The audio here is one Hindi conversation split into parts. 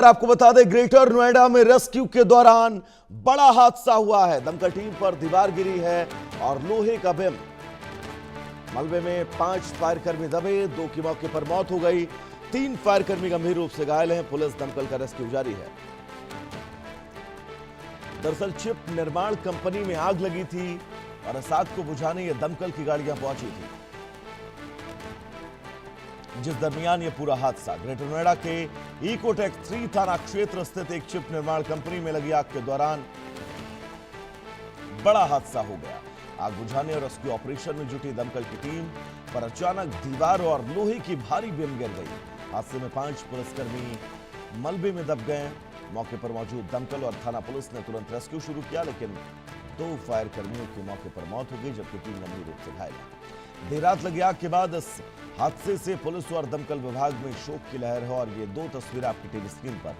आपको बता दें, ग्रेटर नोएडा में रेस्क्यू के दौरान बड़ा हादसा हुआ है। दमकल टीम पर दीवार गिरी है और लोहे का बिम। मलबे में 5 फायरकर्मी दबे, 2 की मौके पर मौत हो गई, 3 फायरकर्मी गंभीर रूप से घायल हैं। पुलिस दमकल का रेस्क्यू जारी है। दरअसल चिप निर्माण कंपनी में आग लगी थी और इस आग को बुझाने ये दमकल की गाड़ियां पहुंची थी, जिस दरमियान ये पूरा हादसा ग्रेटर नोएडा के इकोटेक 3 थाना क्षेत्र स्थित एक चिप निर्माण कंपनी में लगी आग के दौरान बड़ा हादसा हो गया। आग बुझाने और रेस्क्यू ऑपरेशन में जुटी दमकल की टीम पर अचानक दीवार और लोहे की भारी बिम गिर गई। हादसे में 5 पुलिसकर्मी मलबे में दब गए। मौके पर मौजूद दमकल और थाना पुलिस ने तुरंत रेस्क्यू शुरू किया, लेकिन 2 फायर कर्मियों की मौके पर मौत हो गई, जबकि 3 गंभीर रूप से घायल हैं। देर रात लगी आग के बाद इस हादसे से पुलिस और दमकल विभाग में शोक की लहर है और ये 2 तस्वीरें आपकी टीवी स्क्रीन पर।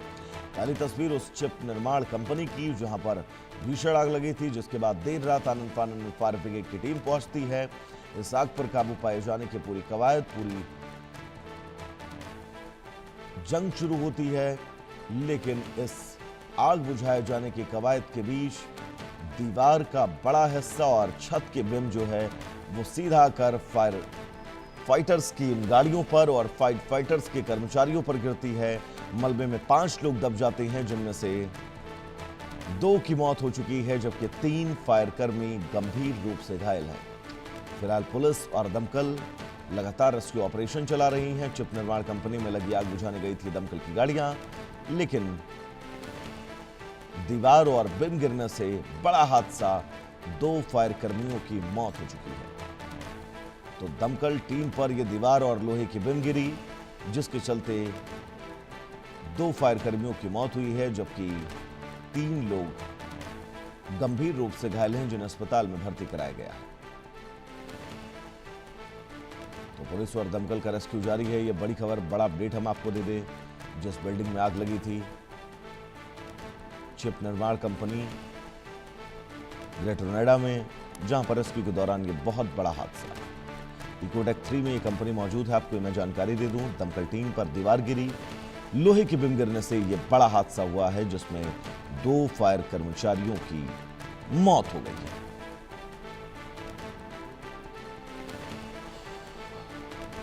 पहली तस्वीर उस चिप निर्माण कंपनी की जहां पर भीषण आग लगी थी, जिसके बाद देर रात आनंद फानन में फायर ब्रिगेड की टीम पहुंचती है। इस आग पर काबू पाए जाने की पूरी कवायद, पूरी जंग शुरू होती है, लेकिन इस आग बुझाए जाने की कवायद के बीच दीवार का बड़ा हिस्सा और छत के बिम जो है वो सीधा कर फाइटर्स की इन गाड़ियों पर और फाइटर्स के कर्मचारियों पर गिरती है। मलबे में 5 लोग दब जाते हैं, जिनमें से 2 की मौत हो चुकी है, जबकि 3 फायरकर्मी गंभीर रूप से घायल हैं। फिलहाल पुलिस और दमकल लगातार रेस्क्यू ऑपरेशन चला रही हैं। चिप निर्माण कंपनी में लगी आग बुझाने गई थी दमकल की गाड़ियां, लेकिन दीवार और बिम गिरने से बड़ा हादसा, 2 फायरकर्मियों की मौत हो चुकी है। तो दमकल टीम पर यह दीवार और लोहे की बिम गिरी, जिसके चलते 2 फायरकर्मियों की मौत हुई है, जबकि 3 लोग गंभीर रूप से घायल हैं, जिन्हें अस्पताल में भर्ती कराया गया है। तो पुलिस और दमकल का रेस्क्यू जारी है। यह बड़ी खबर, बड़ा अपडेट हम आपको दे दें। जिस बिल्डिंग में आग लगी थी, चिप निर्माण कंपनी ग्रेटर नोएडा में, जहां पर रेस्क्यू के दौरान ये बहुत बड़ा हादसा। इकोटेक 3 में ये कंपनी मौजूद है। आपको मैं जानकारी दे दूं, दमकल टीम पर दीवार गिरी, लोहे की बिम गिरने से ये बड़ा हादसा हुआ है, जिसमें 2 फायर कर्मचारियों की मौत हो गई है।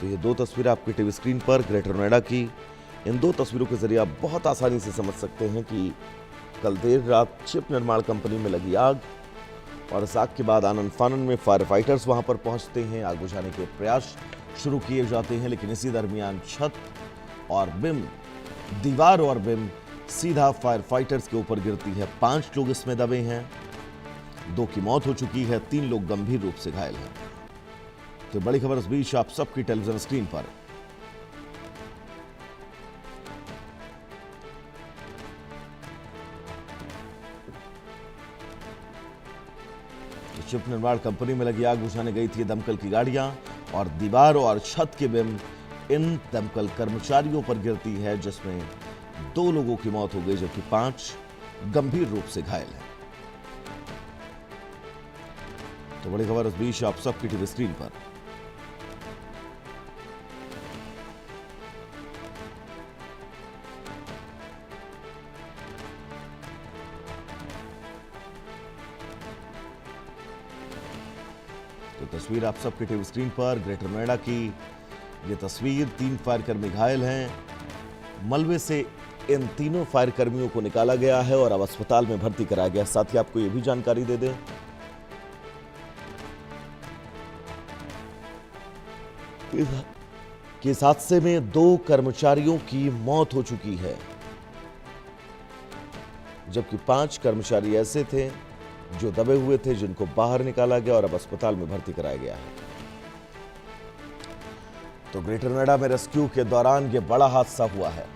तो ये 2 तस्वीरें आपकी टीवी स्क्रीन पर ग्रेटर नोएडा की। इन 2 तस्वीरों के जरिए आप बहुत आसानी से समझ सकते हैं कि कल देर रात चिप निर्माण कंपनी में लगी आग और इस आग के बाद आनंद फानन में फायर फाइटर्स वहां पर पहुंचते हैं। आग बुझाने के प्रयास शुरू किए जाते हैं, लेकिन इसी दरमियान छत और बिम, दीवार और बिम सीधा फायर फाइटर्स के ऊपर गिरती है। 5 लोग इसमें दबे हैं, 2 की मौत हो चुकी है, 3 लोग गंभीर रूप से घायल हैं। तो बड़ी खबर इस बीच आप सबकी टेलीविजन स्क्रीन पर। चिप निर्माण कंपनी में लगी आग बुझाने गई थी दमकल की गाड़ियां और दीवार और छत के बिम इन दमकल कर्मचारियों पर गिरती है, जिसमें 2 लोगों की मौत हो गई, जबकि 5 गंभीर रूप से घायल हैं। तो बड़ी खबर इस बीच आप सबकी टीवी स्क्रीन पर। तो तस्वीर आप सबके टीवी स्क्रीन पर ग्रेटर नोएडा की। ये तस्वीर, 3 फायरकर्मी घायल हैं। मलबे से इन तीनों फायरकर्मियों को निकाला गया है और अब अस्पताल में भर्ती कराया गया। साथ ही आपको यह भी जानकारी दे दें कि इस हादसे में 2 कर्मचारियों की मौत हो चुकी है, जबकि 5 कर्मचारी ऐसे थे जो दबे हुए थे, जिनको बाहर निकाला गया और अब अस्पताल में भर्ती कराया गया है। तो ग्रेटर नोएडा में रेस्क्यू के दौरान यह बड़ा हादसा हुआ है।